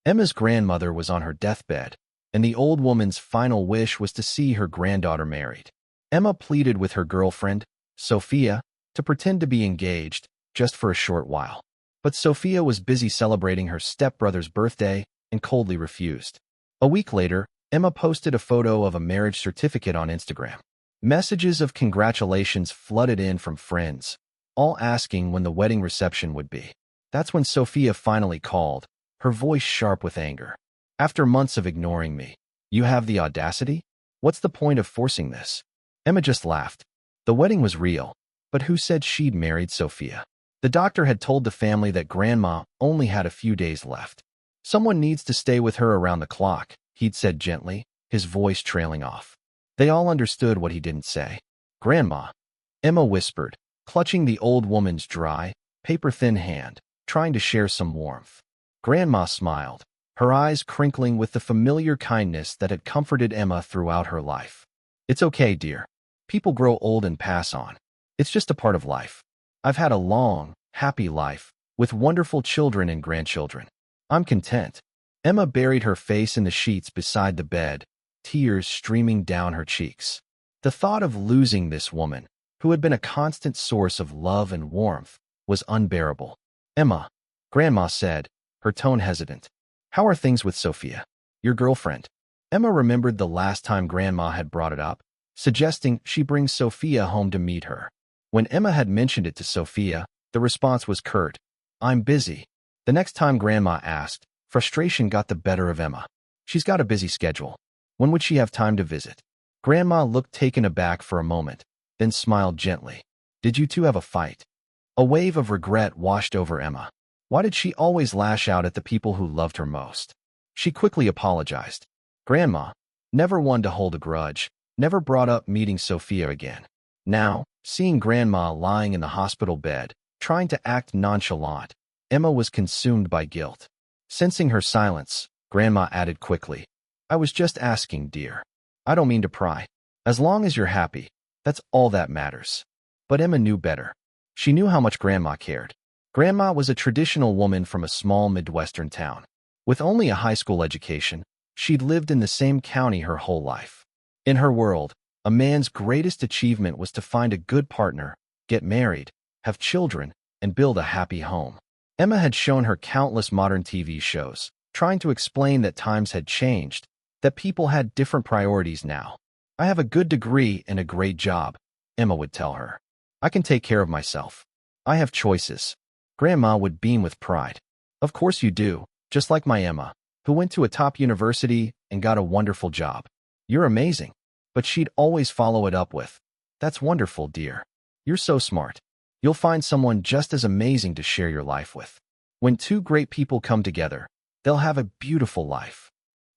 Emma's grandmother was on her deathbed, and the old woman's final wish was to see her granddaughter married. Emma pleaded with her girlfriend, Sophia, to pretend to be engaged, just for a short while. But Sophia was busy celebrating her stepbrother's birthday and coldly refused. A week later, Emma posted a photo of a marriage certificate on Instagram. Messages of congratulations flooded in from friends, all asking when the wedding reception would be. That's when Sophia finally called, her voice sharp with anger. "After months of ignoring me, you have the audacity? What's the point of forcing this?" Emma just laughed. The wedding was real, but who said she'd married Sophia? The doctor had told the family that Grandma only had a few days left. "Someone needs to stay with her around the clock," he'd said gently, his voice trailing off. They all understood what he didn't say. "Grandma," Emma whispered, clutching the old woman's dry, paper-thin hand, trying to share some warmth. Grandma smiled, her eyes crinkling with the familiar kindness that had comforted Emma throughout her life. "It's okay, dear. People grow old and pass on. It's just a part of life. I've had a long, happy life, with wonderful children and grandchildren. I'm content." Emma buried her face in the sheets beside the bed, tears streaming down her cheeks. The thought of losing this woman, who had been a constant source of love and warmth, was unbearable. "Emma," Grandma said, her tone hesitant. "How are things with Sophia, your girlfriend?" Emma remembered the last time Grandma had brought it up, suggesting she bring Sophia home to meet her. When Emma had mentioned it to Sophia, the response was curt, "I'm busy." The next time Grandma asked, frustration got the better of Emma. "She's got a busy schedule. When would she have time to visit?" Grandma looked taken aback for a moment, then smiled gently. "Did you two have a fight?" A wave of regret washed over Emma. Why did she always lash out at the people who loved her most? She quickly apologized. Grandma, never one to hold a grudge, never brought up meeting Sophia again. Now, seeing Grandma lying in the hospital bed, trying to act nonchalant, Emma was consumed by guilt. Sensing her silence, Grandma added quickly, "I was just asking, dear. I don't mean to pry. As long as you're happy, that's all that matters." But Emma knew better. She knew how much Grandma cared. Grandma was a traditional woman from a small Midwestern town. With only a high school education, she'd lived in the same county her whole life. In her world, a man's greatest achievement was to find a good partner, get married, have children, and build a happy home. Emma had shown her countless modern TV shows, trying to explain that times had changed, that people had different priorities now. "I have a good degree and a great job," Emma would tell her. "I can take care of myself. I have choices." Grandma would beam with pride. "Of course you do, just like my Emma, who went to a top university and got a wonderful job. You're amazing." But she'd always follow it up with, "That's wonderful, dear. You're so smart. You'll find someone just as amazing to share your life with. When two great people come together, they'll have a beautiful life."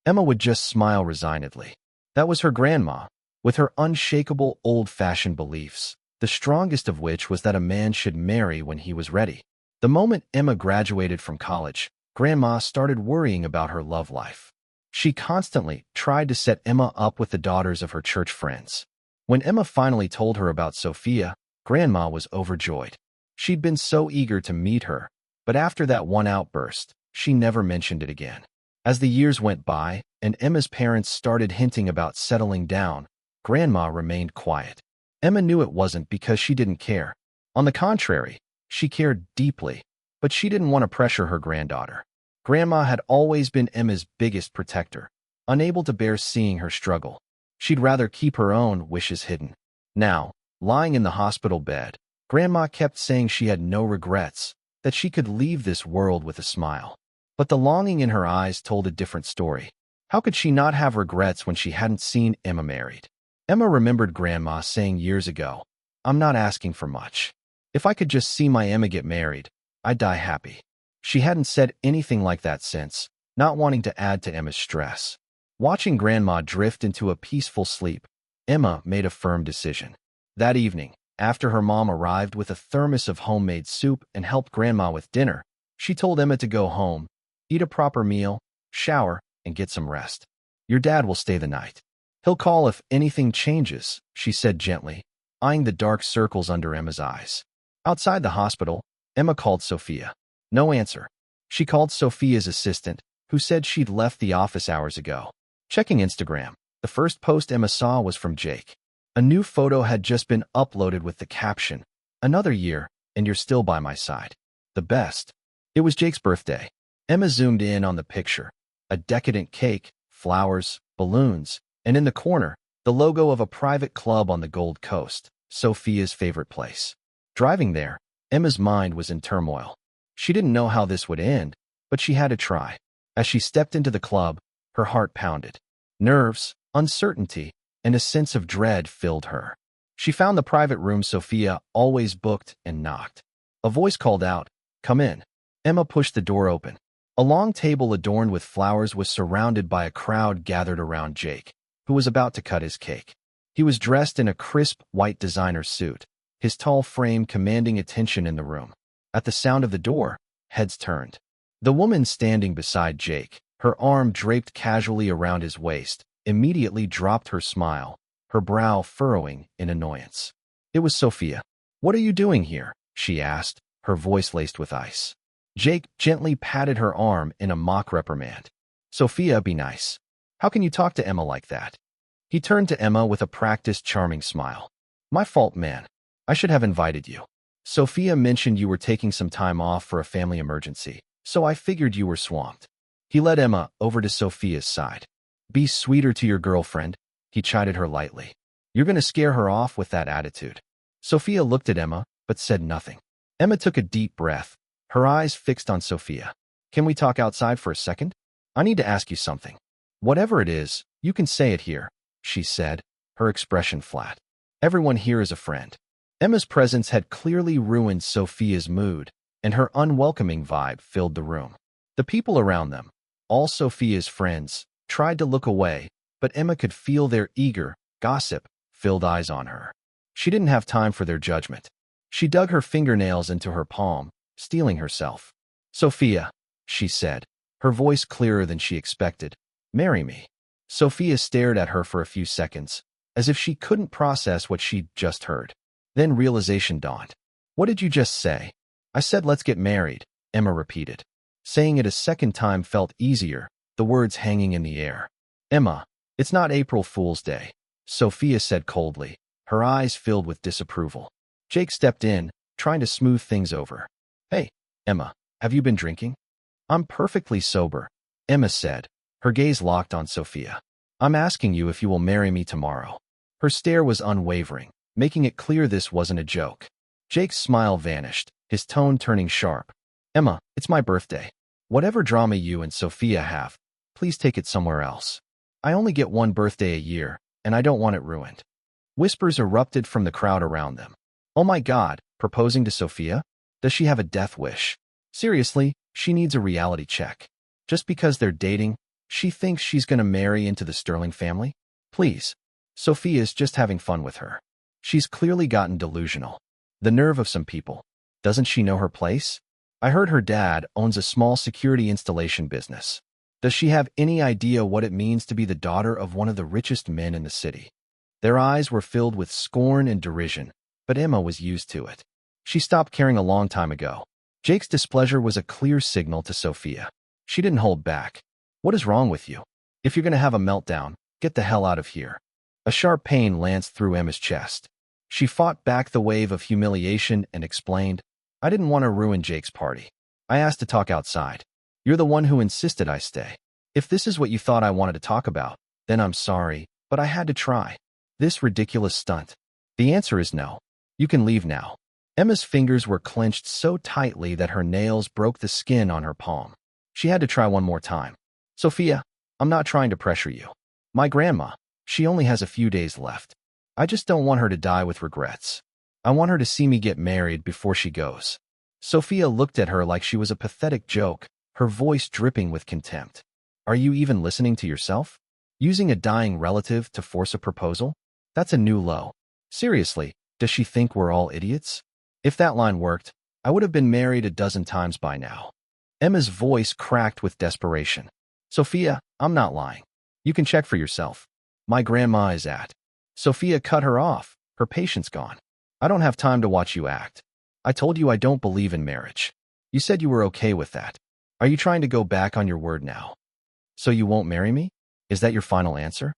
Emma would just smile resignedly. That was her grandma, with her unshakable old-fashioned beliefs, the strongest of which was that a man should marry when he was ready. The moment Emma graduated from college, Grandma started worrying about her love life. She constantly tried to set Emma up with the daughters of her church friends. When Emma finally told her about Sophia, Grandma was overjoyed. She'd been so eager to meet her, but after that one outburst, she never mentioned it again. As the years went by and Emma's parents started hinting about settling down, Grandma remained quiet. Emma knew it wasn't because she didn't care. On the contrary, she cared deeply, but she didn't want to pressure her granddaughter. Grandma had always been Emma's biggest protector, unable to bear seeing her struggle. She'd rather keep her own wishes hidden. Now, lying in the hospital bed, Grandma kept saying she had no regrets, that she could leave this world with a smile. But the longing in her eyes told a different story. How could she not have regrets when she hadn't seen Emma married? Emma remembered Grandma saying years ago, "I'm not asking for much. If I could just see my Emma get married, I'd die happy." She hadn't said anything like that since, not wanting to add to Emma's stress. Watching Grandma drift into a peaceful sleep, Emma made a firm decision. That evening, after her mom arrived with a thermos of homemade soup and helped Grandma with dinner, she told Emma to go home, eat a proper meal, shower, and get some rest. "Your dad will stay the night. He'll call if anything changes," she said gently, eyeing the dark circles under Emma's eyes. Outside the hospital, Emma called Sophia. No answer. She called Sophia's assistant, who said she'd left the office hours ago. Checking Instagram, the first post Emma saw was from Jake. A new photo had just been uploaded with the caption, "Another year, and you're still by my side. The best." It was Jake's birthday. Emma zoomed in on the picture. A decadent cake, flowers, balloons, and in the corner, the logo of a private club on the Gold Coast, Sophia's favorite place. Driving there, Emma's mind was in turmoil. She didn't know how this would end, but she had to try. As she stepped into the club, her heart pounded. Nerves, uncertainty, and a sense of dread filled her. She found the private room Sophia always booked and knocked. A voice called out, "Come in." Emma pushed the door open. A long table adorned with flowers was surrounded by a crowd gathered around Jake, who was about to cut his cake. He was dressed in a crisp white designer suit, his tall frame commanding attention in the room. At the sound of the door, heads turned. The woman standing beside Jake, her arm draped casually around his waist, immediately dropped her smile, her brow furrowing in annoyance. It was Sophia. "What are you doing here?" she asked, her voice laced with ice. Jake gently patted her arm in a mock reprimand. "Sophia, be nice. How can you talk to Emma like that?" He turned to Emma with a practiced, charming smile. "My fault, man. I should have invited you. Sophia mentioned you were taking some time off for a family emergency, so I figured you were swamped." He led Emma over to Sophia's side. "Be sweeter to your girlfriend," he chided her lightly. "You're going to scare her off with that attitude." Sophia looked at Emma, but said nothing. Emma took a deep breath, her eyes fixed on Sophia. "Can we talk outside for a second? I need to ask you something." "Whatever it is, you can say it here," she said, her expression flat. "Everyone here is a friend." Emma's presence had clearly ruined Sophia's mood, and her unwelcoming vibe filled the room. The people around them, all Sophia's friends, tried to look away, but Emma could feel their eager, gossip-filled eyes on her. She didn't have time for their judgment. She dug her fingernails into her palm, steeling herself. "Sophia," she said, her voice clearer than she expected, "marry me." Sophia stared at her for a few seconds, as if she couldn't process what she'd just heard. Then realization dawned. "What did you just say?" "I said let's get married," Emma repeated. Saying it a second time felt easier, the words hanging in the air. "Emma, it's not April Fool's Day," Sophia said coldly, her eyes filled with disapproval. Jake stepped in, trying to smooth things over. "Hey, Emma, have you been drinking?" "I'm perfectly sober," Emma said, her gaze locked on Sophia. "I'm asking you if you will marry me tomorrow." Her stare was unwavering, making it clear this wasn't a joke. Jake's smile vanished, his tone turning sharp. "Emma, it's my birthday. Whatever drama you and Sophia have, please take it somewhere else. I only get one birthday a year, and I don't want it ruined." Whispers erupted from the crowd around them. "Oh my God, proposing to Sophia? Does she have a death wish? Seriously, she needs a reality check. Just because they're dating, she thinks she's going to marry into the Sterling family? Please. Sophia's just having fun with her. She's clearly gotten delusional. The nerve of some people. Doesn't she know her place? I heard her dad owns a small security installation business. Does she have any idea what it means to be the daughter of one of the richest men in the city?" Their eyes were filled with scorn and derision, but Emma was used to it. She stopped caring a long time ago. Jake's displeasure was a clear signal to Sophia. She didn't hold back. "What is wrong with you? If you're going to have a meltdown, get the hell out of here." A sharp pain lanced through Emma's chest. She fought back the wave of humiliation and explained, "I didn't want to ruin Jake's party. I asked to talk outside. You're the one who insisted I stay. If this is what you thought I wanted to talk about, then I'm sorry, but I had to try. This ridiculous stunt." "The answer is no. You can leave now." Emma's fingers were clenched so tightly that her nails broke the skin on her palm. She had to try one more time. "Sophia, I'm not trying to pressure you. My grandma, she only has a few days left. I just don't want her to die with regrets. I want her to see me get married before she goes." Sophia looked at her like she was a pathetic joke, her voice dripping with contempt. "Are you even listening to yourself? Using a dying relative to force a proposal? That's a new low. Seriously, does she think we're all idiots? If that line worked, I would have been married a dozen times by now." Emma's voice cracked with desperation. "Sophia, I'm not lying. You can check for yourself. My grandma is at." Sophia cut her off, her patience gone. "I don't have time to watch you act. I told you I don't believe in marriage. You said you were okay with that. Are you trying to go back on your word now? So you won't marry me? Is that your final answer?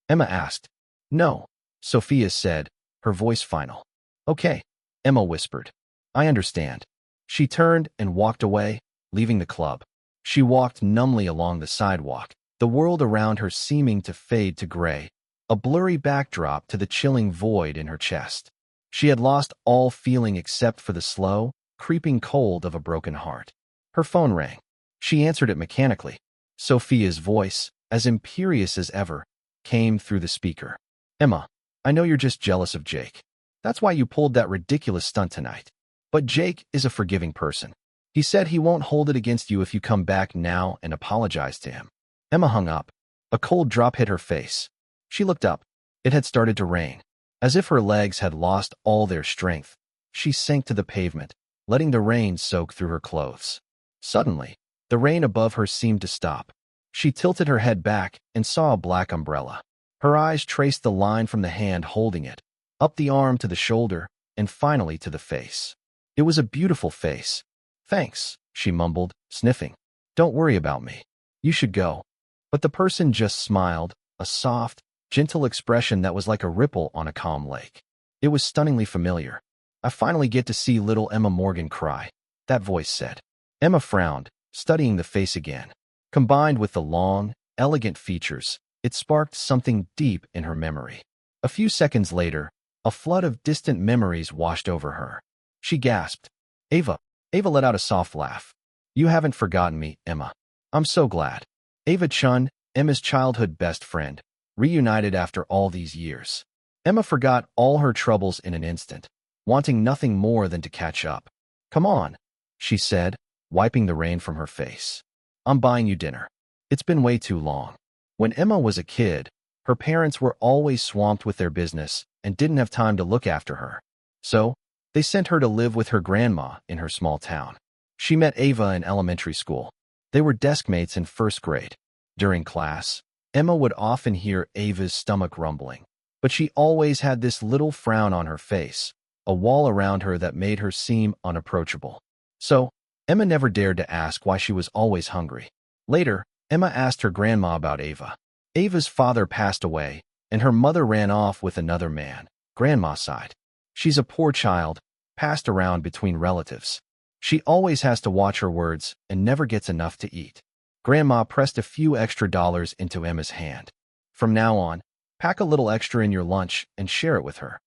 Emma asked. No, Sophia said, her voice final. Okay, Emma whispered. I understand. She turned and walked away, leaving the club. She walked numbly along the sidewalk, the world around her seeming to fade to gray, a blurry backdrop to the chilling void in her chest. She had lost all feeling except for the slow, creeping cold of a broken heart. Her phone rang. She answered it mechanically. Sophia's voice, as imperious as ever, came through the speaker. Emma, I know you're just jealous of Jake. That's why you pulled that ridiculous stunt tonight. But Jake is a forgiving person. He said he won't hold it against you if you come back now and apologize to him. Emma hung up. A cold drop hit her face. She looked up. It had started to rain. As if her legs had lost all their strength, she sank to the pavement, letting the rain soak through her clothes. Suddenly, the rain above her seemed to stop. She tilted her head back and saw a black umbrella. Her eyes traced the line from the hand holding it, up the arm to the shoulder, and finally to the face. It was a beautiful face. Thanks, she mumbled, sniffing. Don't worry about me. You should go. But the person just smiled, a soft, gentle expression that was like a ripple on a calm lake. It was stunningly familiar. I finally get to see little Emma Morgan cry, that voice said. Emma frowned, studying the face again. Combined with the long, elegant features, it sparked something deep in her memory. A few seconds later, a flood of distant memories washed over her. She gasped. Ava. Ava let out a soft laugh. You haven't forgotten me, Emma. I'm so glad. Ava Chun, Emma's childhood best friend, reunited after all these years. Emma forgot all her troubles in an instant, wanting nothing more than to catch up. Come on, she said, wiping the rain from her face. I'm buying you dinner. It's been way too long. When Emma was a kid, her parents were always swamped with their business and didn't have time to look after her. So, they sent her to live with her grandma in her small town. She met Ava in elementary school. They were desk mates in first grade. During class, Emma would often hear Ava's stomach rumbling, but she always had this little frown on her face, a wall around her that made her seem unapproachable. So, Emma never dared to ask why she was always hungry. Later, Emma asked her grandma about Ava. Ava's father passed away, and her mother ran off with another man. Grandma sighed. She's a poor child, passed around between relatives. She always has to watch her words and never gets enough to eat. Grandma pressed a few extra dollars into Emma's hand. From now on, pack a little extra in your lunch and share it with her.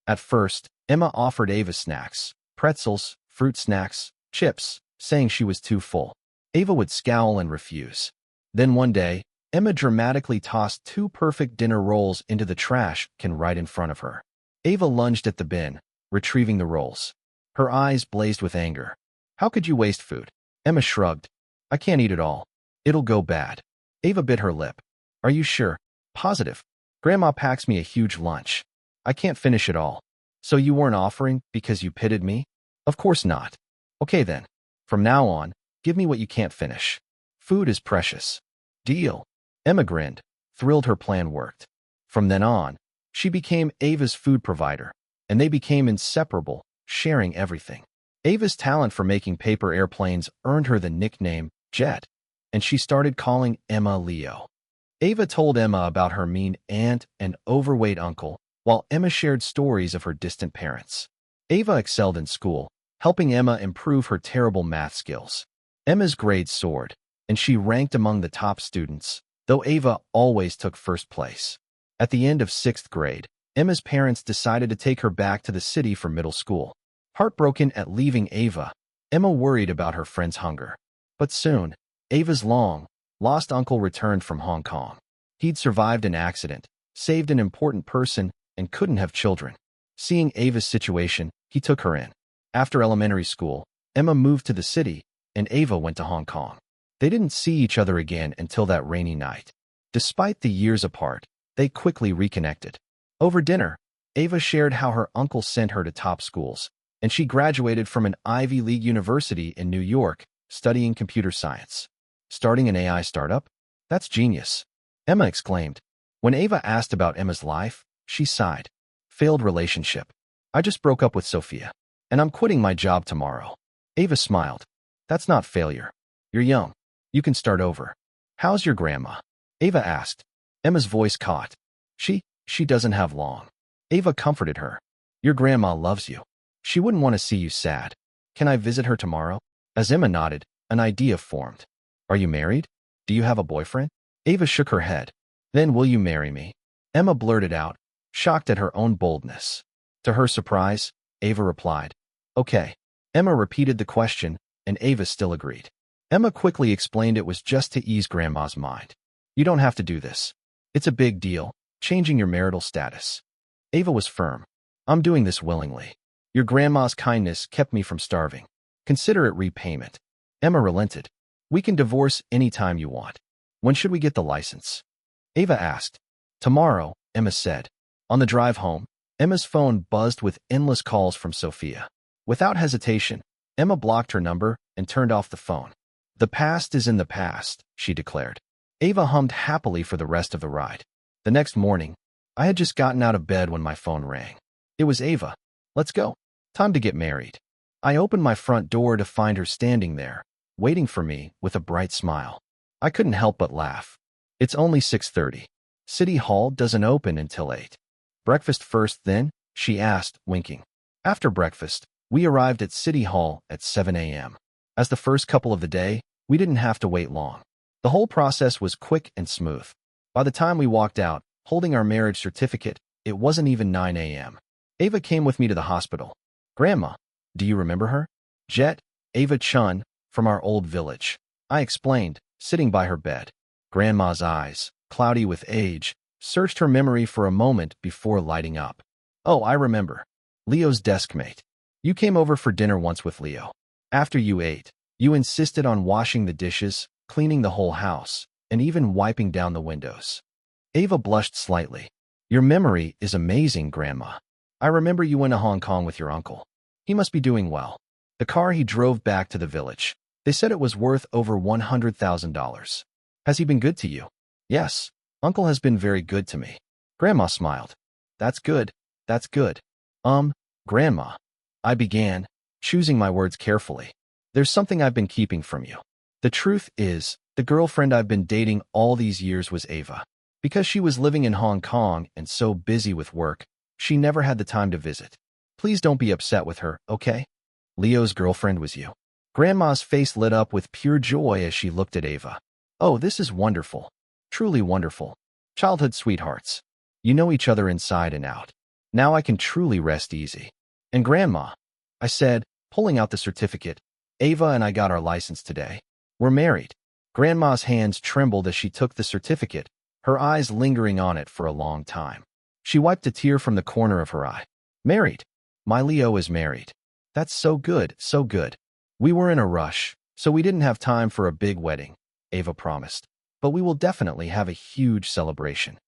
At first, Emma offered Ava snacks, pretzels, fruit snacks, chips, saying she was too full. Ava would scowl and refuse. Then one day, Emma dramatically tossed 2 perfect dinner rolls into the trash can right in front of her. Ava lunged at the bin, retrieving the rolls. Her eyes blazed with anger. How could you waste food? Emma shrugged. I can't eat it all. It'll go bad. Ava bit her lip. Are you sure? Positive. Grandma packs me a huge lunch. I can't finish it all. So you weren't offering because you pitied me? Of course not. Okay then. From now on, give me what you can't finish. Food is precious. Deal. Emma grinned, thrilled her plan worked. From then on, she became Ava's food provider, and they became inseparable, sharing everything. Ava's talent for making paper airplanes earned her the nickname Jet, and she started calling Emma Leo. Ava told Emma about her mean aunt and overweight uncle, while Emma shared stories of her distant parents. Ava excelled in school, helping Emma improve her terrible math skills. Emma's grades soared, and she ranked among the top students, though Ava always took first place. At the end of 6th grade, Emma's parents decided to take her back to the city for middle school. Heartbroken at leaving Ava, Emma worried about her friend's hunger. But soon, Ava's long-lost uncle returned from Hong Kong. He'd survived an accident, saved an important person, and couldn't have children. Seeing Ava's situation, he took her in. After elementary school, Emma moved to the city, and Ava went to Hong Kong. They didn't see each other again until that rainy night. Despite the years apart, they quickly reconnected. Over dinner, Ava shared how her uncle sent her to top schools, and she graduated from an Ivy League university in New York, studying computer science. Starting an AI startup? That's genius, Emma exclaimed. When Ava asked about Emma's life, she sighed. Failed relationship. I just broke up with Sophia, and I'm quitting my job tomorrow. Ava smiled. That's not failure. You're young. You can start over. How's your grandma? Ava asked. Emma's voice caught. She doesn't have long. Ava comforted her. Your grandma loves you. She wouldn't want to see you sad. Can I visit her tomorrow? As Emma nodded, an idea formed. Are you married? Do you have a boyfriend? Ava shook her head. Then will you marry me? Emma blurted out, shocked at her own boldness. To her surprise, Ava replied, Okay. Emma repeated the question, and Ava still agreed. Emma quickly explained it was just to ease Grandma's mind. You don't have to do this. It's a big deal, changing your marital status. Ava was firm. I'm doing this willingly. Your grandma's kindness kept me from starving. Consider it repayment. Emma relented. We can divorce any time you want. When should we get the license? Ava asked. Tomorrow, Emma said. On the drive home, Emma's phone buzzed with endless calls from Sophia. Without hesitation, Emma blocked her number and turned off the phone. The past is in the past, she declared. Ava hummed happily for the rest of the ride. The next morning, I had just gotten out of bed when my phone rang. It was Ava. Let's go. Time to get married. I opened my front door to find her standing there, waiting for me with a bright smile. I couldn't help but laugh. It's only 6:30. City Hall doesn't open until 8. Breakfast first, then? She asked, winking. After breakfast, we arrived at City Hall at 7 a.m. As the first couple of the day, we didn't have to wait long. The whole process was quick and smooth. By the time we walked out, holding our marriage certificate, it wasn't even 9 a.m. Ava came with me to the hospital. Grandma, do you remember her? Jet, Ava Chun, from our old village. I explained, sitting by her bed. Grandma's eyes, cloudy with age, searched her memory for a moment before lighting up. Oh, I remember. Leo's deskmate. You came over for dinner once with Leo. After you ate, you insisted on washing the dishes, cleaning the whole house, and even wiping down the windows. Ava blushed slightly. Your memory is amazing, Grandma. I remember you went to Hong Kong with your uncle. He must be doing well. The car he drove back to the village. They said it was worth over $100,000. Has he been good to you? Yes, Uncle has been very good to me. Grandma smiled. That's good. That's good. Grandma. I began, choosing my words carefully. There's something I've been keeping from you. The truth is, the girlfriend I've been dating all these years was Ava. Because she was living in Hong Kong and so busy with work, she never had the time to visit. Please don't be upset with her, okay? Leo's girlfriend was you. Grandma's face lit up with pure joy as she looked at Ava. Oh, this is wonderful. Truly wonderful. Childhood sweethearts. You know each other inside and out. Now I can truly rest easy. And Grandma, I said, pulling out the certificate, Ava and I got our license today. We're married. Grandma's hands trembled as she took the certificate, her eyes lingering on it for a long time. She wiped a tear from the corner of her eye. Married. My Leo is married. That's so good, so good. We were in a rush, so we didn't have time for a big wedding, Ava promised. But we will definitely have a huge celebration.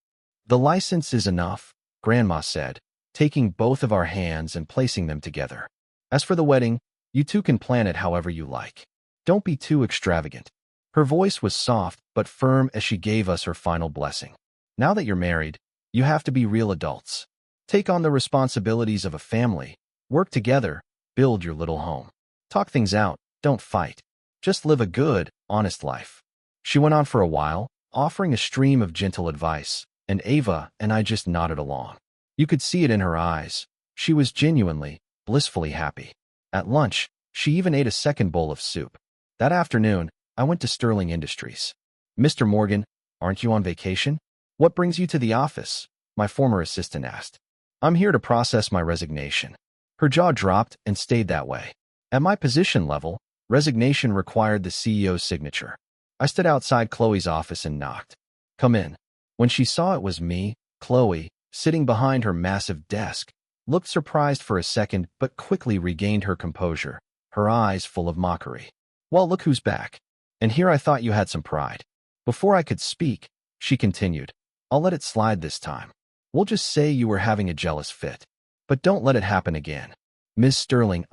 The license is enough, Grandma said, taking both of our hands and placing them together. As for the wedding, you two can plan it however you like. Don't be too extravagant. Her voice was soft but firm as she gave us her final blessing. Now that you're married, you have to be real adults. Take on the responsibilities of a family, work together, build your little home. Talk things out, don't fight. Just live a good, honest life. She went on for a while, offering a stream of gentle advice, and Ava and I just nodded along. You could see it in her eyes. She was genuinely, blissfully happy. At lunch, she even ate a second bowl of soup. That afternoon, I went to Sterling Industries. Mr. Morgan, aren't you on vacation? What brings you to the office? My former assistant asked. I'm here to process my resignation. Her jaw dropped and stayed that way. At my position level, resignation required the CEO's signature. I stood outside Chloe's office and knocked. Come in. When she saw it was me, Chloe, sitting behind her massive desk, looked surprised for a second but quickly regained her composure, her eyes full of mockery. Well, look who's back. And here I thought you had some pride. Before I could speak, she continued, I'll let it slide this time. We'll just say you were having a jealous fit. But don't let it happen again. Ms. Sterling,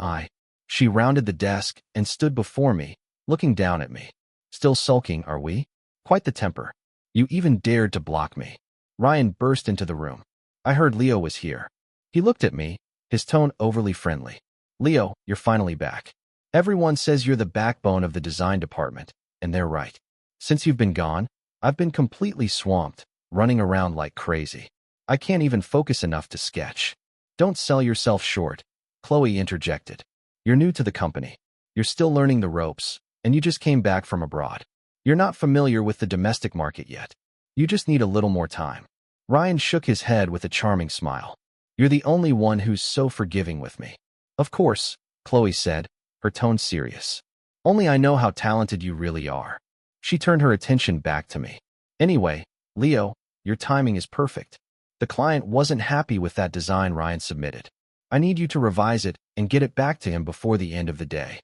She rounded the desk and stood before me, looking down at me. Still sulking, are we? Quite the temper. You even dared to block me. Ryan burst into the room. I heard Leo was here. He looked at me, his tone overly friendly. Leo, you're finally back. Everyone says you're the backbone of the design department, and they're right. Since you've been gone, I've been completely swamped, running around like crazy. I can't even focus enough to sketch. Don't sell yourself short, Chloe interjected. You're new to the company. You're still learning the ropes, and you just came back from abroad. You're not familiar with the domestic market yet. You just need a little more time. Ryan shook his head with a charming smile. You're the only one who's so forgiving with me. Of course, Chloe said, her tone serious. Only I know how talented you really are. She turned her attention back to me. Anyway, Leo, your timing is perfect. The client wasn't happy with that design Ryan submitted. I need you to revise it and get it back to him before the end of the day.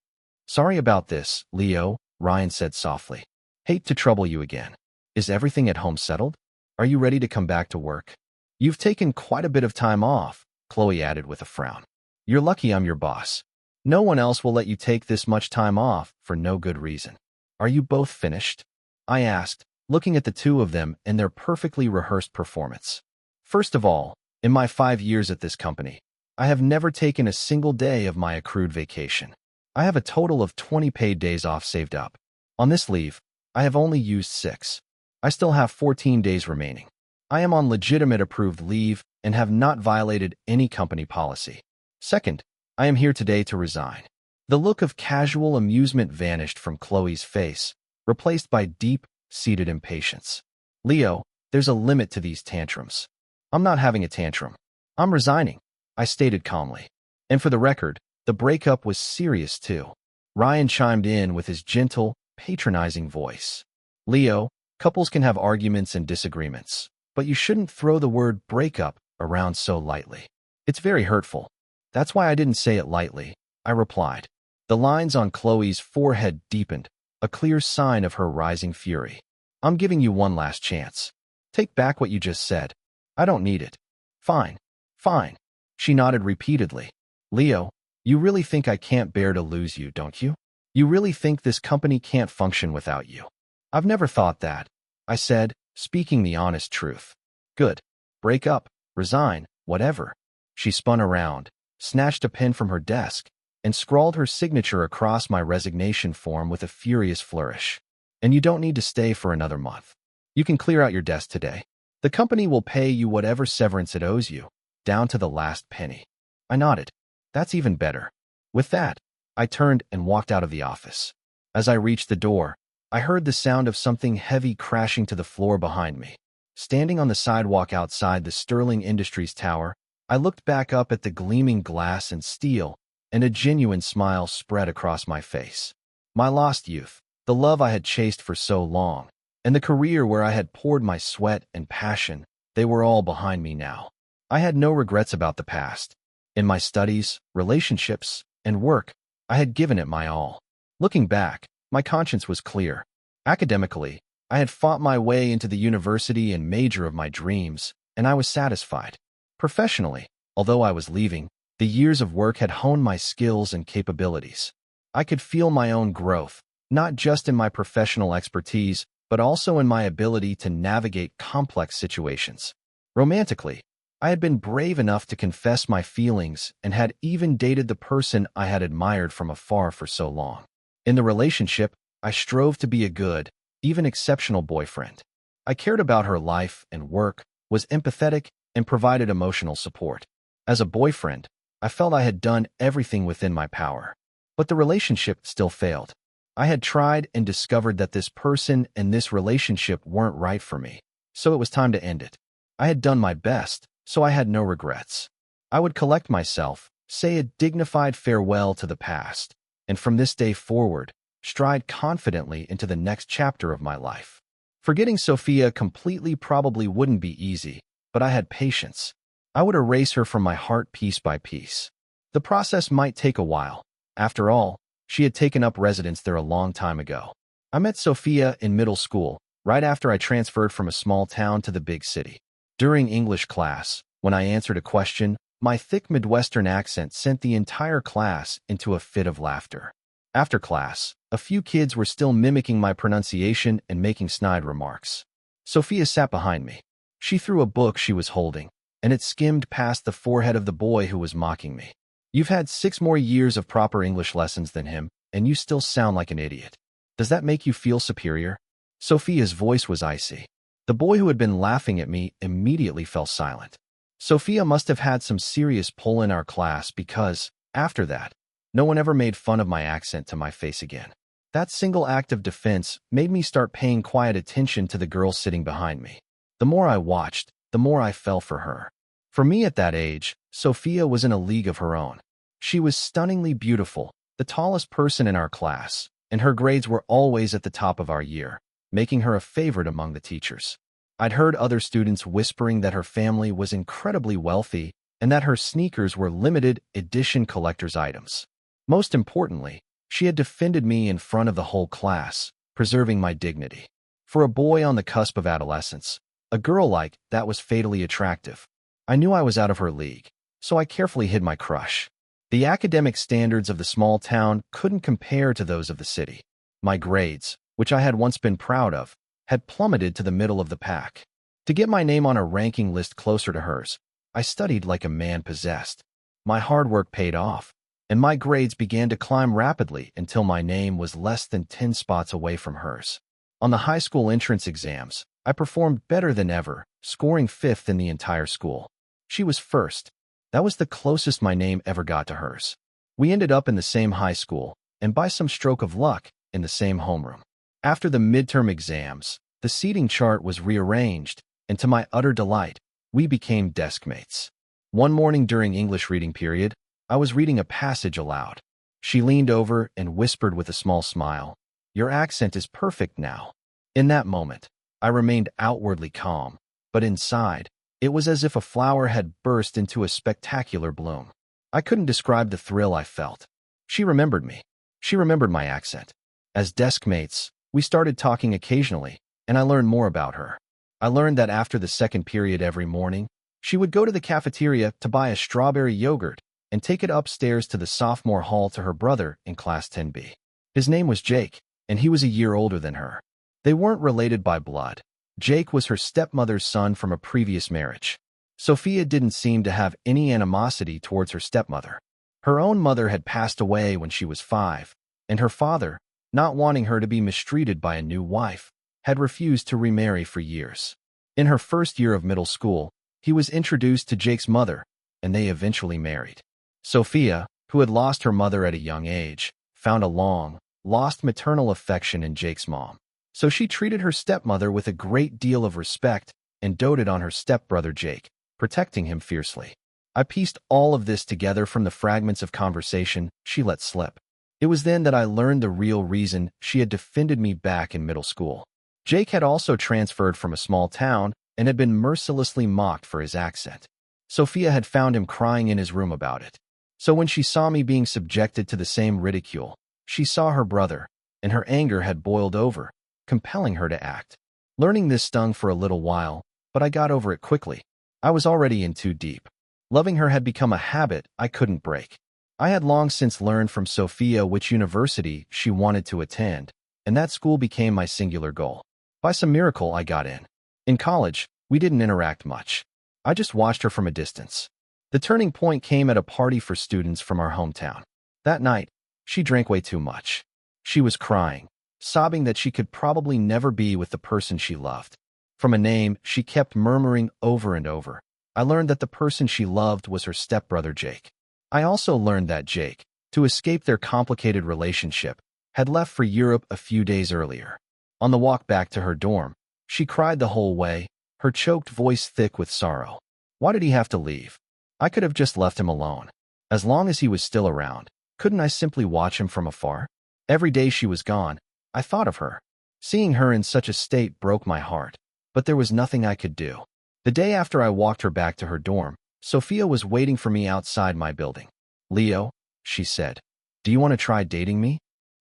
Sorry about this, Leo, Ryan said softly. Hate to trouble you again. Is everything at home settled? Are you ready to come back to work? You've taken quite a bit of time off, Chloe added with a frown. You're lucky I'm your boss. No one else will let you take this much time off for no good reason. Are you both finished? I asked, looking at the two of them and their perfectly rehearsed performance. First of all, in my 5 years at this company, I have never taken a single day of my accrued vacation. I have a total of 20 paid days off saved up. On this leave, I have only used 6. I still have 14 days remaining. I am on legitimate approved leave and have not violated any company policy. Second, I am here today to resign. The look of casual amusement vanished from Chloe's face, replaced by deep-seated impatience. Leo, there's a limit to these tantrums. I'm not having a tantrum. I'm resigning, I stated calmly. And for the record, the breakup was serious too. Ryan chimed in with his gentle, patronizing voice. Leo, couples can have arguments and disagreements, but you shouldn't throw the word breakup around so lightly. It's very hurtful. That's why I didn't say it lightly, I replied. The lines on Chloe's forehead deepened, a clear sign of her rising fury. I'm giving you one last chance. Take back what you just said. I don't need it. Fine. Fine. She nodded repeatedly. Leo, you really think I can't bear to lose you, don't you? You really think this company can't function without you? I've never thought that, I said, speaking the honest truth. Good. Break up, resign, whatever. She spun around, snatched a pen from her desk, and scrawled her signature across my resignation form with a furious flourish. And you don't need to stay for another month. You can clear out your desk today. The company will pay you whatever severance it owes you, down to the last penny. I nodded. That's even better. With that, I turned and walked out of the office. As I reached the door, I heard the sound of something heavy crashing to the floor behind me. Standing on the sidewalk outside the Sterling Industries Tower, I looked back up at the gleaming glass and steel, and a genuine smile spread across my face. My lost youth, the love I had chased for so long, and the career where I had poured my sweat and passion, they were all behind me now. I had no regrets about the past. In my studies, relationships, and work, I had given it my all. Looking back, my conscience was clear. Academically, I had fought my way into the university and major of my dreams, and I was satisfied. Professionally, although I was leaving, the years of work had honed my skills and capabilities. I could feel my own growth, not just in my professional expertise, but also in my ability to navigate complex situations. Romantically, I had been brave enough to confess my feelings and had even dated the person I had admired from afar for so long. In the relationship, I strove to be a good, even exceptional boyfriend. I cared about her life and work, was empathetic, and provided emotional support. As a boyfriend, I felt I had done everything within my power. But the relationship still failed. I had tried and discovered that this person and this relationship weren't right for me, so it was time to end it. I had done my best, so I had no regrets. I would collect myself, say a dignified farewell to the past, and from this day forward, stride confidently into the next chapter of my life. Forgetting Sophia completely probably wouldn't be easy, but I had patience. I would erase her from my heart piece by piece. The process might take a while. After all, she had taken up residence there a long time ago. I met Sophia in middle school, right after I transferred from a small town to the big city. During English class, when I answered a question, my thick Midwestern accent sent the entire class into a fit of laughter. After class, a few kids were still mimicking my pronunciation and making snide remarks. Sophia sat behind me. She threw a book she was holding, and it skimmed past the forehead of the boy who was mocking me. You've had 6 more years of proper English lessons than him, and you still sound like an idiot. Does that make you feel superior? Sophia's voice was icy. The boy who had been laughing at me immediately fell silent. Sophia must have had some serious pull in our class because, after that, no one ever made fun of my accent to my face again. That single act of defense made me start paying quiet attention to the girl sitting behind me. The more I watched, the more I fell for her. For me at that age, Sophia was in a league of her own. She was stunningly beautiful, the tallest person in our class, and her grades were always at the top of our year, making her a favorite among the teachers. I'd heard other students whispering that her family was incredibly wealthy and that her sneakers were limited edition collector's items. Most importantly, she had defended me in front of the whole class, preserving my dignity. For a boy on the cusp of adolescence, a girl like that was fatally attractive. I knew I was out of her league, so I carefully hid my crush. The academic standards of the small town couldn't compare to those of the city. My grades, which I had once been proud of, had plummeted to the middle of the pack. To get my name on a ranking list closer to hers, I studied like a man possessed. My hard work paid off, and my grades began to climb rapidly until my name was less than 10 spots away from hers. On the high school entrance exams, I performed better than ever, scoring 5th in the entire school. She was first. That was the closest my name ever got to hers. We ended up in the same high school, and by some stroke of luck, in the same homeroom. After the midterm exams, the seating chart was rearranged, and to my utter delight, we became desk mates. One morning during English reading period, I was reading a passage aloud. She leaned over and whispered with a small smile, "Your accent is perfect now." In that moment, I remained outwardly calm, but inside, it was as if a flower had burst into a spectacular bloom. I couldn't describe the thrill I felt. She remembered me. She remembered my accent. As desk mates, we started talking occasionally, and I learned more about her. I learned that after the second period every morning, she would go to the cafeteria to buy a strawberry yogurt and take it upstairs to the sophomore hall to her brother in class 10B. His name was Jake, and he was a year older than her. They weren't related by blood. Jake was her stepmother's son from a previous marriage. Sophia didn't seem to have any animosity towards her stepmother. Her own mother had passed away when she was 5, and her father, not wanting her to be mistreated by a new wife, had refused to remarry for years. In her first year of middle school, he was introduced to Jake's mother, and they eventually married. Sophia, who had lost her mother at a young age, found a long, lost maternal affection in Jake's mom. So she treated her stepmother with a great deal of respect and doted on her stepbrother Jake, protecting him fiercely. I pieced all of this together from the fragments of conversation she let slip. It was then that I learned the real reason she had defended me back in middle school. Jake had also transferred from a small town and had been mercilessly mocked for his accent. Sophia had found him crying in his room about it. So when she saw me being subjected to the same ridicule, she saw her brother, and her anger had boiled over, compelling her to act. Learning this stung for a little while, but I got over it quickly. I was already in too deep. Loving her had become a habit I couldn't break. I had long since learned from Sophia which university she wanted to attend, and that school became my singular goal. By some miracle, I got in. In college, we didn't interact much. I just watched her from a distance. The turning point came at a party for students from our hometown. That night, she drank way too much. She was crying, sobbing that she could probably never be with the person she loved. From a name she kept murmuring over and over, I learned that the person she loved was her stepbrother Jake. I also learned that Jake, to escape their complicated relationship, had left for Europe a few days earlier. On the walk back to her dorm, she cried the whole way, her choked voice thick with sorrow. Why did he have to leave? I could have just left him alone. As long as he was still around, couldn't I simply watch him from afar? Every day she was gone, I thought of her. Seeing her in such a state broke my heart, but there was nothing I could do. The day after I walked her back to her dorm, Sophia was waiting for me outside my building. "Leo," she said, "do you want to try dating me?"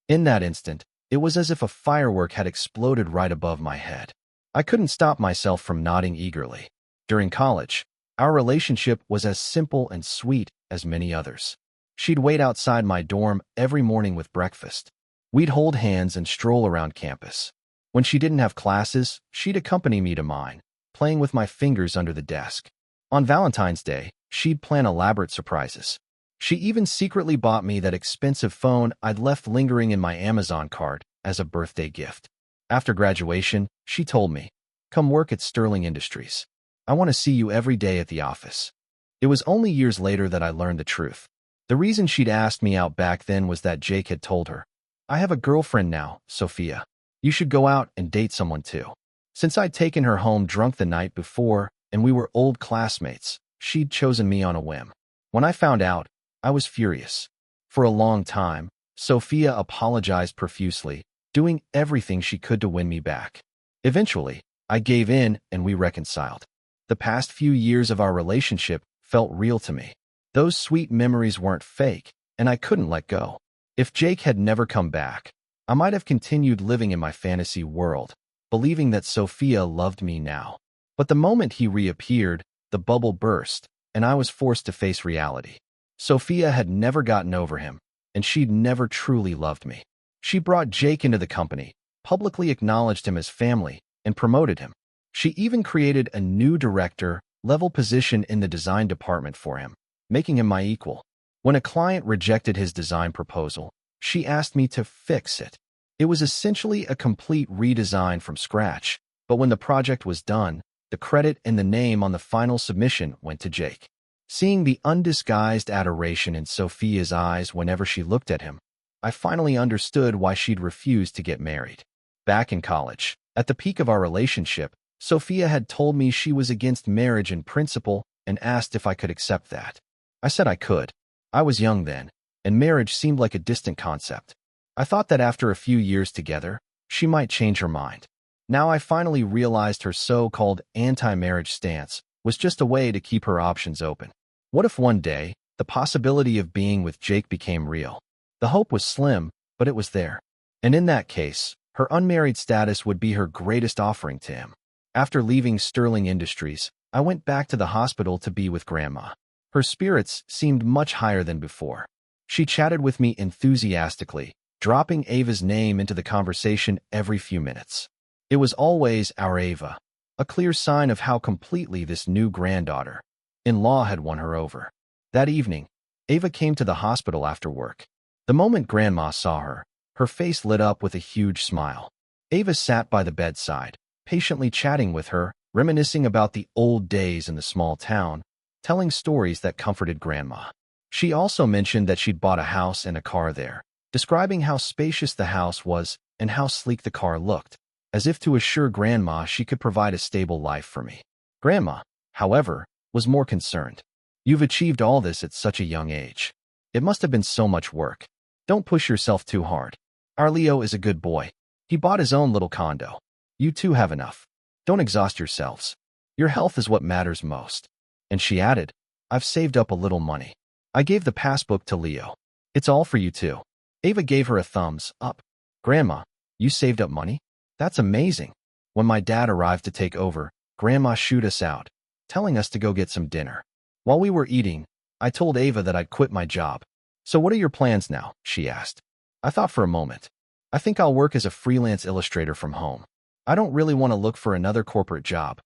In that instant, it was as if a firework had exploded right above my head. I couldn't stop myself from nodding eagerly. During college, our relationship was as simple and sweet as many others. She'd wait outside my dorm every morning with breakfast. We'd hold hands and stroll around campus. When she didn't have classes, she'd accompany me to mine, playing with my fingers under the desk. On Valentine's Day, she'd plan elaborate surprises. She even secretly bought me that expensive phone I'd left lingering in my Amazon cart as a birthday gift. After graduation, she told me, "Come work at Sterling Industries. I want to see you every day at the office." It was only years later that I learned the truth. The reason she'd asked me out back then was that Jake had told her, "I have a girlfriend now, Sophia. You should go out and date someone too." Since I'd taken her home drunk the night before and we were old classmates, she'd chosen me on a whim. When I found out, I was furious. For a long time, Sophia apologized profusely, doing everything she could to win me back. Eventually, I gave in and we reconciled. The past few years of our relationship felt real to me. Those sweet memories weren't fake, and I couldn't let go. If Jake had never come back, I might have continued living in my fantasy world, believing that Sophia loved me now. But the moment he reappeared, the bubble burst, and I was forced to face reality. Sophia had never gotten over him, and she'd never truly loved me. She brought Jake into the company, publicly acknowledged him as family, and promoted him. She even created a new director-level position in the design department for him, making him my equal. When a client rejected his design proposal, she asked me to fix it. It was essentially a complete redesign from scratch, but when the project was done, the credit and the name on the final submission went to Jake. Seeing the undisguised adoration in Sophia's eyes whenever she looked at him, I finally understood why she'd refused to get married. Back in college, at the peak of our relationship, Sophia had told me she was against marriage in principle and asked if I could accept that. I said I could. I was young then, and marriage seemed like a distant concept. I thought that after a few years together, she might change her mind. Now I finally realized her so-called anti-marriage stance was just a way to keep her options open. What if one day, the possibility of being with Jake became real? The hope was slim, but it was there. And in that case, her unmarried status would be her greatest offering to him. After leaving Sterling Industries, I went back to the hospital to be with Grandma. Her spirits seemed much higher than before. She chatted with me enthusiastically, dropping Ava's name into the conversation every few minutes. It was always our Ava, a clear sign of how completely this new granddaughter-in-law had won her over. That evening, Ava came to the hospital after work. The moment Grandma saw her, her face lit up with a huge smile. Ava sat by the bedside, patiently chatting with her, reminiscing about the old days in the small town, telling stories that comforted Grandma. She also mentioned that she'd bought a house and a car there, describing how spacious the house was and how sleek the car looked, as if to assure Grandma she could provide a stable life for me. Grandma, however, was more concerned. "You've achieved all this at such a young age. It must have been so much work. Don't push yourself too hard. Our Leo is a good boy. He bought his own little condo. You two have enough. Don't exhaust yourselves. Your health is what matters most." And she added, "I've saved up a little money. I gave the passbook to Leo. It's all for you too." Ava gave her a thumbs up. "Grandma, you saved up money? That's amazing." When my dad arrived to take over, Grandma shooed us out, telling us to go get some dinner. While we were eating, I told Ava that I'd quit my job. "So what are your plans now?" she asked. I thought for a moment. "I think I'll work as a freelance illustrator from home. I don't really want to look for another corporate job."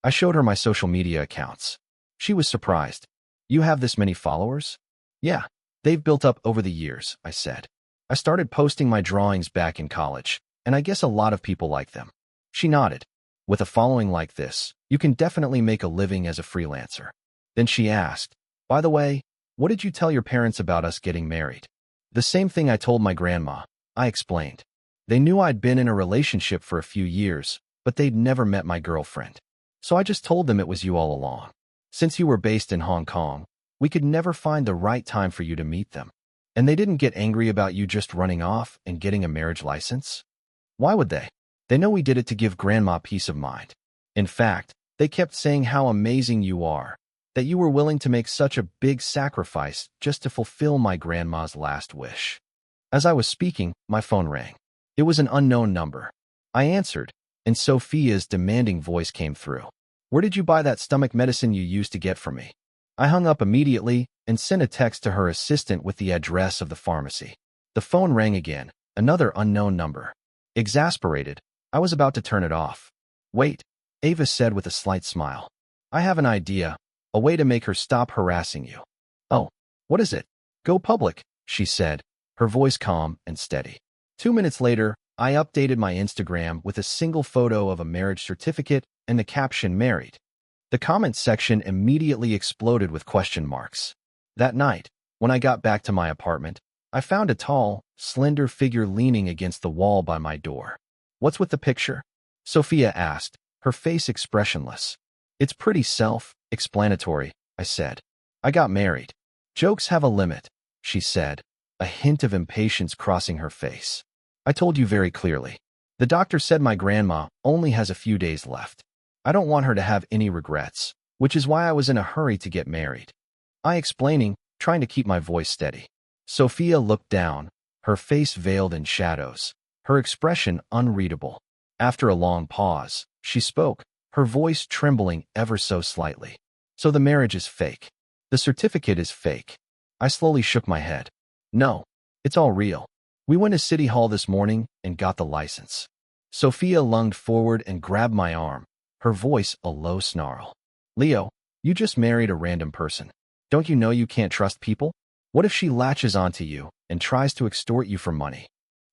I showed her my social media accounts. She was surprised. "You have this many followers?" "Yeah, they've built up over the years," I said. "I started posting my drawings back in college, and I guess a lot of people like them." She nodded. "With a following like this, you can definitely make a living as a freelancer." Then she asked, "By the way, what did you tell your parents about us getting married?" "The same thing I told my grandma," I explained. "They knew I'd been in a relationship for a few years, but they'd never met my girlfriend. So I just told them it was you all along. Since you were based in Hong Kong, we could never find the right time for you to meet them. And they didn't get angry about you just running off and getting a marriage license? Why would they? They know we did it to give Grandma peace of mind. In fact, they kept saying how amazing you are, that you were willing to make such a big sacrifice just to fulfill my grandma's last wish." As I was speaking, my phone rang. It was an unknown number. I answered, and Sophia's demanding voice came through. "Where did you buy that stomach medicine you used to get from me?" I hung up immediately and sent a text to her assistant with the address of the pharmacy. The phone rang again, another unknown number. Exasperated, I was about to turn it off. "Wait," Ava said with a slight smile. "I have an idea, a way to make her stop harassing you." "Oh, what is it?" "Go public," she said, her voice calm and steady. 2 minutes later, I updated my Instagram with a single photo of a marriage certificate and the caption married. The comments section immediately exploded with question marks. That night, when I got back to my apartment, I found a tall, slender figure leaning against the wall by my door. "What's with the picture?" Sophia asked, her face expressionless. "It's pretty self-explanatory," I said. "I got married." "Jokes have a limit," she said, a hint of impatience crossing her face. "I told you very clearly. The doctor said my grandma only has a few days left. I don't want her to have any regrets, which is why I was in a hurry to get married." I explaining, trying to keep my voice steady. Sophia looked down, her face veiled in shadows, her expression unreadable. After a long pause, she spoke, her voice trembling ever so slightly. "So the marriage is fake. The certificate is fake." I slowly shook my head. "No, it's all real. We went to City Hall this morning and got the license." Sophia lunged forward and grabbed my arm, her voice a low snarl. "Leo, you just married a random person. Don't you know you can't trust people? What if she latches onto you and tries to extort you for money?"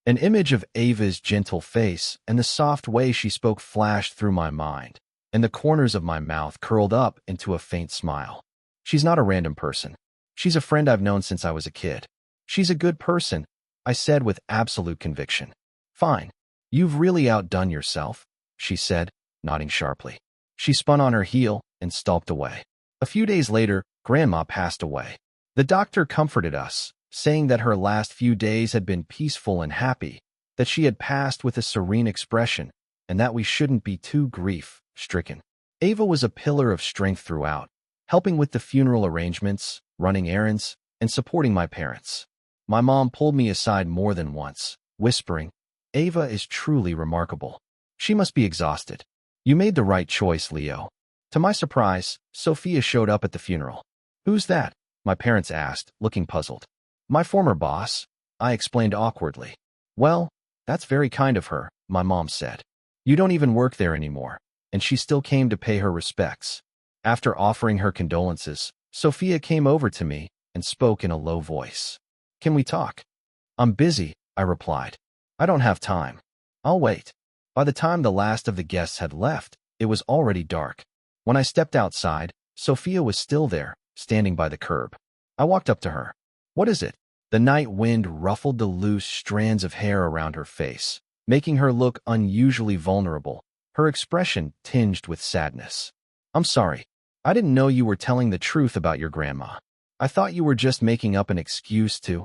An image of Ava's gentle face and the soft way she spoke flashed through my mind, and the corners of my mouth curled up into a faint smile. "She's not a random person. She's a friend I've known since I was a kid. She's a good person," I said with absolute conviction. "Fine. You've really outdone yourself," she said, nodding sharply. She spun on her heel and stalked away. A few days later, Grandma passed away. The doctor comforted us, saying that her last few days had been peaceful and happy, that she had passed with a serene expression, and that we shouldn't be too grief-stricken. Ava was a pillar of strength throughout, helping with the funeral arrangements, running errands, and supporting my parents. My mom pulled me aside more than once, whispering, "Ava is truly remarkable. She must be exhausted. You made the right choice, Leo." To my surprise, Sophia showed up at the funeral. "Who's that?" my parents asked, looking puzzled. "My former boss," I explained awkwardly. "Well, that's very kind of her," my mom said. "You don't even work there anymore," and she still came to pay her respects. After offering her condolences, Sophia came over to me and spoke in a low voice. "Can we talk?" "I'm busy," I replied. "I don't have time." "I'll wait." By the time the last of the guests had left, it was already dark. When I stepped outside, Sophia was still there, standing by the curb. I walked up to her. "What is it?" The night wind ruffled the loose strands of hair around her face, making her look unusually vulnerable, her expression tinged with sadness. "I'm sorry. I didn't know you were telling the truth about your grandma. I thought you were just making up an excuse to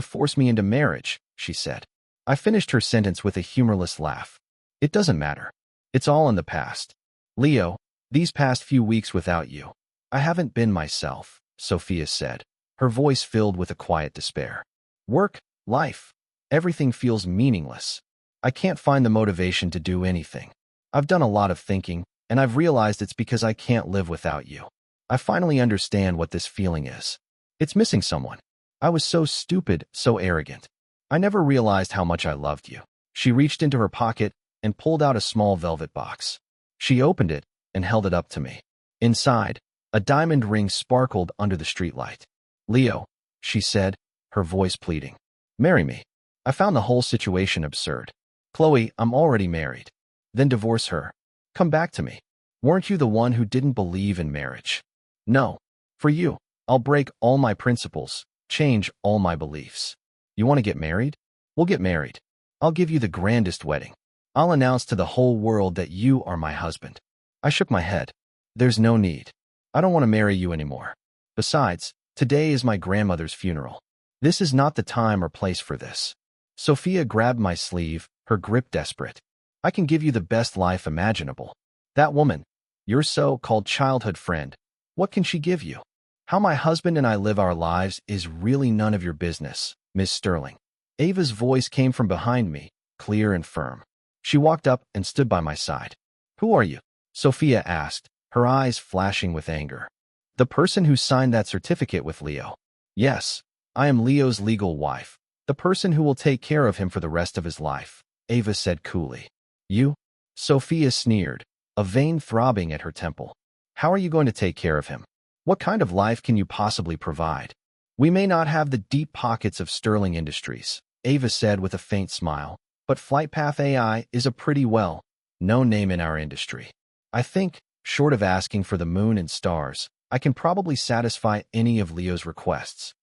force me into marriage," she said. I finished her sentence with a humorless laugh. "It doesn't matter. It's all in the past. Leo, these past few weeks without you, I haven't been myself," Sophia said, her voice filled with a quiet despair. "Work, life, everything feels meaningless. I can't find the motivation to do anything. I've done a lot of thinking, and I've realized it's because I can't live without you. I finally understand what this feeling is. It's missing someone. I was so stupid, so arrogant. I never realized how much I loved you." She reached into her pocket and pulled out a small velvet box. She opened it and held it up to me. Inside, a diamond ring sparkled under the streetlight. "Leo," she said, her voice pleading. "Marry me." I found the whole situation absurd. "Chloe, I'm already married." "Then divorce her. Come back to me. Weren't you the one who didn't believe in marriage?" "No. For you, I'll break all my principles, change all my beliefs." "You want to get married? We'll get married. I'll give you the grandest wedding. I'll announce to the whole world that you are my husband." I shook my head. "There's no need. I don't want to marry you anymore. Besides, today is my grandmother's funeral. This is not the time or place for this." Sophia grabbed my sleeve, her grip desperate. "I can give you the best life imaginable. That woman, your so-called childhood friend, what can she give you? How my husband and I live our lives is really none of your business, Miss Sterling." Ava's voice came from behind me, clear and firm. She walked up and stood by my side. "Who are you?" Sophia asked, her eyes flashing with anger. "The person who signed that certificate with Leo." "Yes, I am Leo's legal wife, the person who will take care of him for the rest of his life," Ava said coolly. "You?" Sophia sneered, a vein throbbing at her temple. "How are you going to take care of him? What kind of life can you possibly provide?" "We may not have the deep pockets of Sterling Industries," Ava said with a faint smile, but FlightPath AI is a pretty well-known name in our industry. I think, short of asking for the moon and stars, I can probably satisfy any of Leo's requests.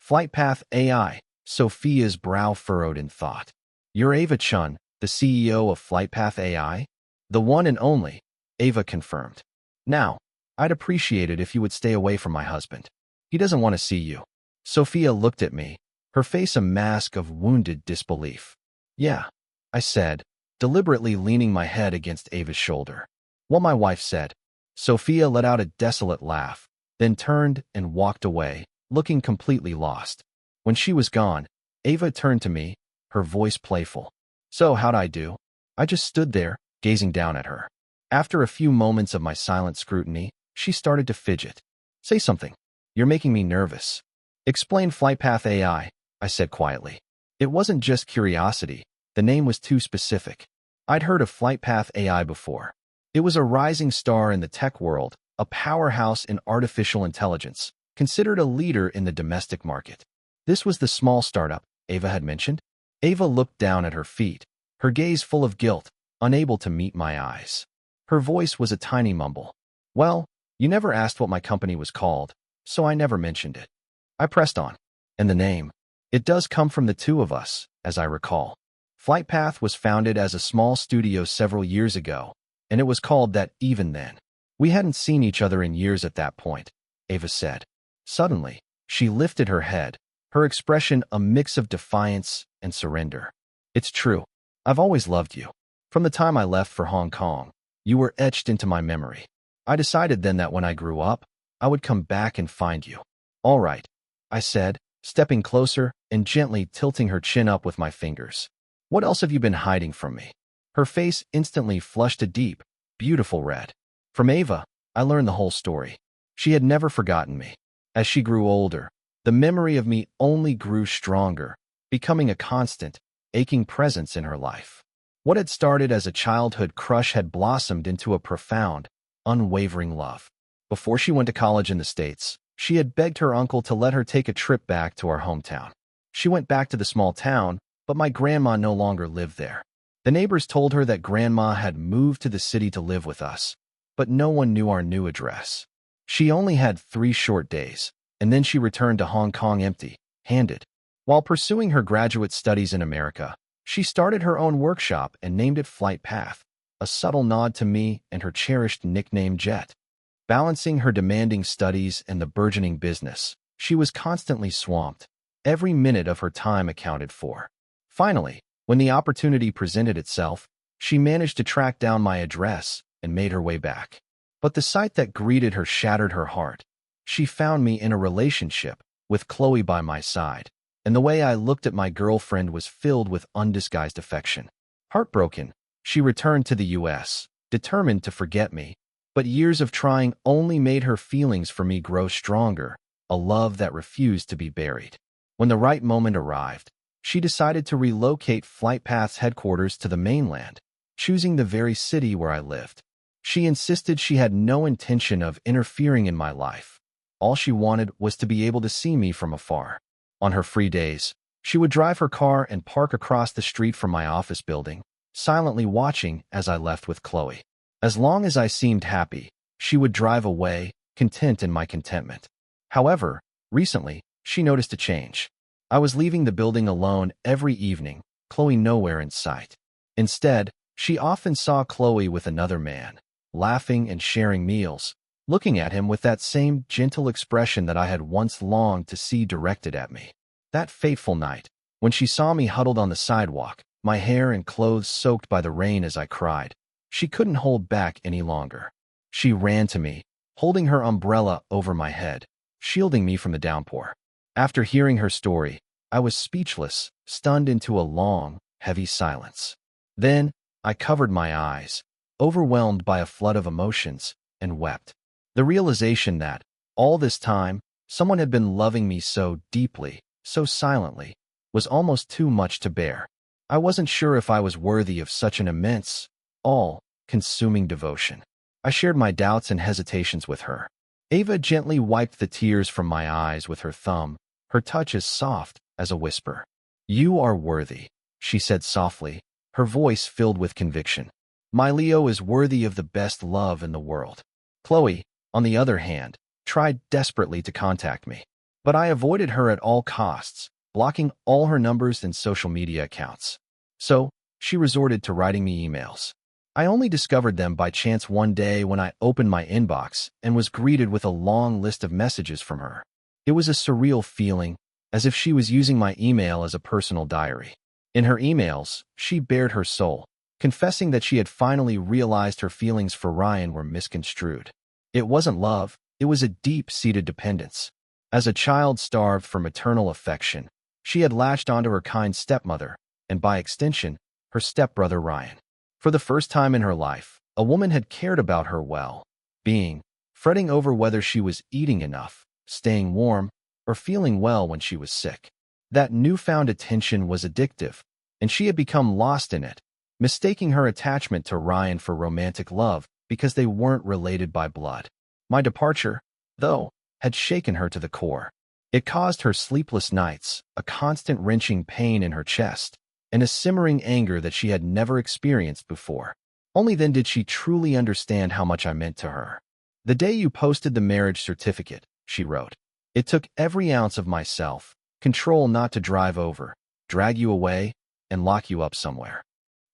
FlightPath AI, Sophia's brow furrowed in thought. You're Ava Chun, the CEO of FlightPath AI? The one and only, Ava confirmed. Now, I'd appreciate it if you would stay away from my husband. He doesn't want to see you. Sophia looked at me, her face a mask of wounded disbelief. Yeah, I said, deliberately leaning my head against Ava's shoulder. What my wife said. Sophia let out a desolate laugh, then turned and walked away, looking completely lost. When she was gone, Ava turned to me, her voice playful. So how'd I do? I just stood there, gazing down at her. After a few moments of my silent scrutiny, she started to fidget. Say something. You're making me nervous. Explain FlightPath AI, I said quietly. It wasn't just curiosity. The name was too specific. I'd heard of FlightPath AI before. It was a rising star in the tech world, a powerhouse in artificial intelligence, considered a leader in the domestic market. This was the small startup Ava had mentioned. Ava looked down at her feet, her gaze full of guilt, unable to meet my eyes. Her voice was a tiny mumble. Well, you never asked what my company was called, so I never mentioned it. I pressed on. And the name. It does come from the two of us, as I recall. FlightPath was founded as a small studio several years ago, and it was called that even then. We hadn't seen each other in years at that point, Ava said. Suddenly, she lifted her head, her expression a mix of defiance and surrender. It's true. I've always loved you. From the time I left for Hong Kong, you were etched into my memory. I decided then that when I grew up, I would come back and find you. All right, I said, stepping closer and gently tilting her chin up with my fingers. What else have you been hiding from me? Her face instantly flushed a deep, beautiful red. From Ava, I learned the whole story. She had never forgotten me. As she grew older, the memory of me only grew stronger, becoming a constant, aching presence in her life. What had started as a childhood crush had blossomed into a profound, unwavering love. Before she went to college in the States, she had begged her uncle to let her take a trip back to our hometown. She went back to the small town, but my grandma no longer lived there. The neighbors told her that grandma had moved to the city to live with us, but no one knew our new address. She only had 3 short days, and then she returned to Hong Kong empty-handed. While pursuing her graduate studies in America, she started her own workshop and named it FlightPath, a subtle nod to me and her cherished nickname Jet. Balancing her demanding studies and the burgeoning business, she was constantly swamped, every minute of her time accounted for. Finally, when the opportunity presented itself, she managed to track down my address and made her way back. But the sight that greeted her shattered her heart. She found me in a relationship, with Chloe by my side, and the way I looked at my girlfriend was filled with undisguised affection. Heartbroken, she returned to the U.S., determined to forget me, but years of trying only made her feelings for me grow stronger, a love that refused to be buried. When the right moment arrived, she decided to relocate FlightPath's headquarters to the mainland, choosing the very city where I lived. She insisted she had no intention of interfering in my life. All she wanted was to be able to see me from afar. On her free days, she would drive her car and park across the street from my office building, silently watching as I left with Chloe. As long as I seemed happy, she would drive away, content in my contentment. However, recently, she noticed a change. I was leaving the building alone every evening, Chloe nowhere in sight. Instead, she often saw Chloe with another man, laughing and sharing meals, looking at him with that same gentle expression that I had once longed to see directed at me. That fateful night, when she saw me huddled on the sidewalk, my hair and clothes soaked by the rain as I cried, she couldn't hold back any longer. She ran to me, holding her umbrella over my head, shielding me from the downpour. After hearing her story, I was speechless, stunned into a long, heavy silence. Then, I covered my eyes, overwhelmed by a flood of emotions, and wept. The realization that, all this time, someone had been loving me so deeply, so silently, was almost too much to bear. I wasn't sure if I was worthy of such an immense, all-consuming devotion. I shared my doubts and hesitations with her. Ava gently wiped the tears from my eyes with her thumb, her touch as soft as a whisper. You are worthy, she said softly, her voice filled with conviction. My Leo is worthy of the best love in the world. Chloe, on the other hand, tried desperately to contact me, but I avoided her at all costs, blocking all her numbers and social media accounts. So, she resorted to writing me emails. I only discovered them by chance one day when I opened my inbox and was greeted with a long list of messages from her. It was a surreal feeling, as if she was using my email as a personal diary. In her emails, she bared her soul, confessing that she had finally realized her feelings for Ryan were misconstrued. It wasn't love, it was a deep-seated dependence. As a child starved for maternal affection, she had latched onto her kind stepmother, and by extension, her stepbrother Ryan. For the first time in her life, a woman had cared about her well-being, fretting over whether she was eating enough, staying warm, or feeling well when she was sick. That newfound attention was addictive, and she had become lost in it, mistaking her attachment to Ryan for romantic love because they weren't related by blood. My departure, though, had shaken her to the core. It caused her sleepless nights, a constant wrenching pain in her chest, and a simmering anger that she had never experienced before. Only then did she truly understand how much I meant to her. The day you posted the marriage certificate, she wrote, it took every ounce of my self-control not to drive over, drag you away, and lock you up somewhere.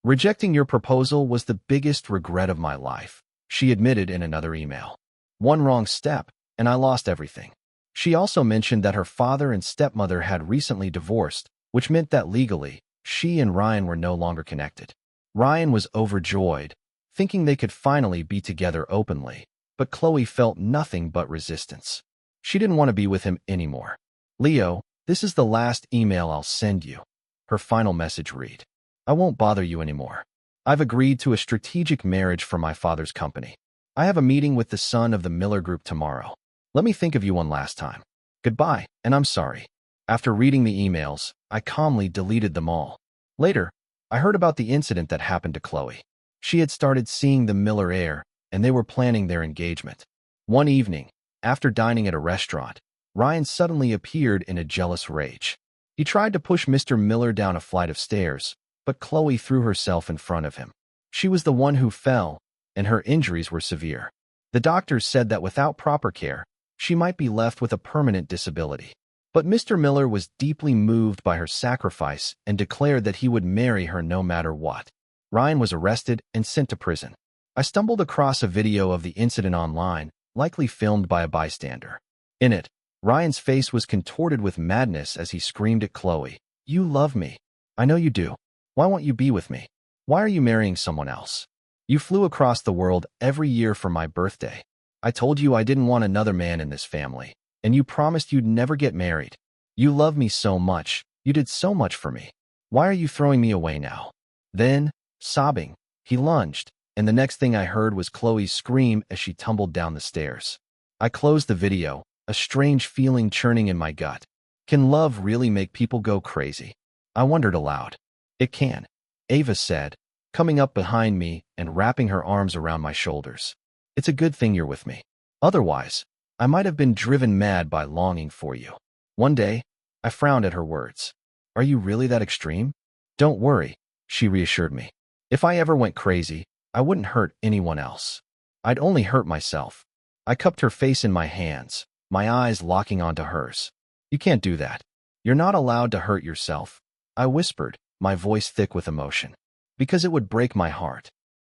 Rejecting your proposal was the biggest regret of my life, she admitted in another email. One wrong step, and I lost everything. She also mentioned that her father and stepmother had recently divorced, which meant that legally, she and Ryan were no longer connected. Ryan was overjoyed, thinking they could finally be together openly, but Chloe felt nothing but resistance. She didn't want to be with him anymore. Leo, this is the last email I'll send you. Her final message read, I won't bother you anymore. I've agreed to a strategic marriage for my father's company. I have a meeting with the son of the Miller Group tomorrow. Let me think of you one last time. Goodbye, and I'm sorry. After reading the emails, I calmly deleted them all. Later, I heard about the incident that happened to Chloe. She had started seeing the Miller heir, and they were planning their engagement. One evening, after dining at a restaurant, Ryan suddenly appeared in a jealous rage. He tried to push Mr. Miller down a flight of stairs, but Chloe threw herself in front of him. She was the one who fell, and her injuries were severe. The doctors said that without proper care, she might be left with a permanent disability. But Mr. Miller was deeply moved by her sacrifice and declared that he would marry her no matter what. Ryan was arrested and sent to prison. I stumbled across a video of the incident online, likely filmed by a bystander. In it, Ryan's face was contorted with madness as he screamed at Chloe, You love me. I know you do. Why won't you be with me? Why are you marrying someone else? You flew across the world every year for my birthday. I told you I didn't want another man in this family, and you promised you'd never get married. You love me so much, you did so much for me. Why are you throwing me away now? Then, sobbing, he lunged, and the next thing I heard was Chloe's scream as she tumbled down the stairs. I closed the video, a strange feeling churning in my gut. Can love really make people go crazy? I wondered aloud. It can, Ava said, coming up behind me and wrapping her arms around my shoulders. It's a good thing you're with me. Otherwise, I might have been driven mad by longing for you. One day, I frowned at her words. Are you really that extreme? Don't worry, she reassured me. If I ever went crazy, I wouldn't hurt anyone else. I'd only hurt myself. I cupped her face in my hands, my eyes locking onto hers. You can't do that. You're not allowed to hurt yourself, I whispered, my voice thick with emotion. Because it would break my heart.